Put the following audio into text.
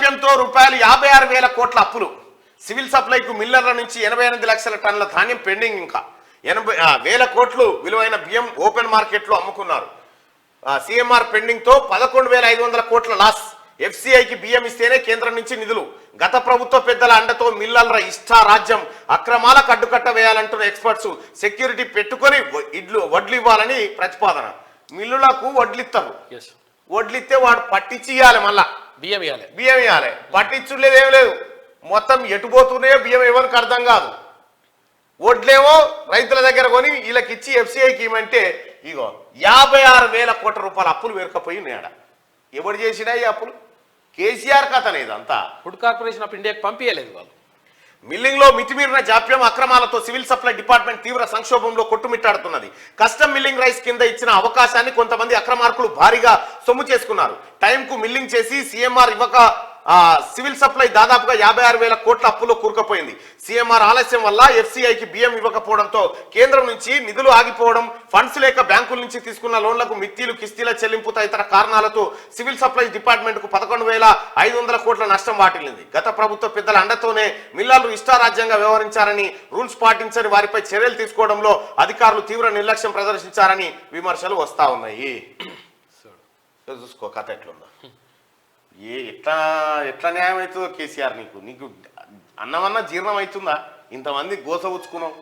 జాప్యంతో రూపాయలు 56,000 కోట్ల అప్పులు. సివిల్ సప్లైకు మిల్లర్ల నుంచి 88 లక్షల టన్నుల ధాన్యం పెండింగ్. ఇంకా 80,000 కోట్లు విలువైన బియ్యం ఓపెన్ మార్కెట్లో అమ్ముకున్నారు. సిఎంఆర్ పెండింగ్తో 11,500 కోట్ల లాస్. ఎఫ్సిఐకి బియ్యం ఇస్తేనే కేంద్రం నుంచి నిధులు. గత ప్రభుత్వ పెద్దల అండతో మిల్లర్ల ఇష్టారాజ్యం, అక్రమాలకు అడ్డుకట్ట వేయాలంటున్న ఎక్స్పర్ట్స్. సెక్యూరిటీ పెట్టుకొని వడ్లు ఇవ్వాలని ప్రతిపాదన. మిల్లులకు వడ్లిస్తారు, వడ్లిస్తే వాడు పట్టించి ఇవ్వాలి, మళ్ళా బియ్యం ఇవ్వాలి. పట్టించులేదు, ఏం లేదు. మొత్తం ఎటుపోతున్నాయో బియ్యం ఎవరికి అర్థం కాదు. వడ్లేమో రైతుల దగ్గర కొని వీళ్ళకి ఇచ్చి ఎఫ్సిఐకి ఇవ్వమంటే ఇగో 56,000 కోట్ల రూపాయల అప్పులు వేరకపోయి ఉన్నాయట. ఎవడు చేసినా ఈ అప్పులు? కేసీఆర్ కథ లేదు అంతా. ఫుడ్ కార్పొరేషన్ ఆఫ్ ఇండియాకి పంపించలేదు వాళ్ళు. మిల్లింగ్లో మితిమీరిన జాప్యం, అక్రమాలతో సివిల్ సప్లై డిపార్ట్మెంట్ తీవ్ర సంక్షోభంలో కొట్టుమిట్టాడుతున్నది. కస్టమ్ మిల్లింగ్ రైస్ కింద ఇచ్చిన అవకాశాన్ని కొంతమంది అక్రమార్కులు భారీగా సొమ్ము చేసుకున్నారు. టైంకు మిల్లింగ్ చేసి సిఎంఆర్ ఇవ్వక సివిల్ సప్లై దాదాపుగా 56,000 కోట్ల అప్పులో కూరుకుపోయింది. సిఎంఆర్ ఆలస్యం వల్ల ఎఫ్సిఐకి బియ్యం ఇవ్వకపోవడంతో కేంద్రం నుంచి నిధులు ఆగిపోవడం, ఫండ్స్ లేక బ్యాంకుల నుంచి తీసుకున్న లోన్లకు మిత్తీలు, కిస్తీల చెల్లింపు తదితర కారణాలతో సివిల్ సప్లైస్ డిపార్ట్మెంట్ కు 11,500 కోట్ల నష్టం వాటిల్లింది. గత ప్రభుత్వ పెద్దల అండతోనే మిల్లర్లు ఇష్టారాజ్యంగా వ్యవహరించారని, రూల్స్ పాటించని వారిపై చర్యలు తీసుకోవడంలో అధికారులు తీవ్ర నిర్లక్ష్యం ప్రదర్శించారని విమర్శలు వస్తా ఉన్నాయి. చూసుకో కథ ఎట్లుందో. ఎట్లా న్యాయం అవుతుందో కేసీఆర్, నీకు అన్నమన్నా జీర్ణం అవుతుందా? ఇంతమంది గోస ఉచ్చుకున్నావు.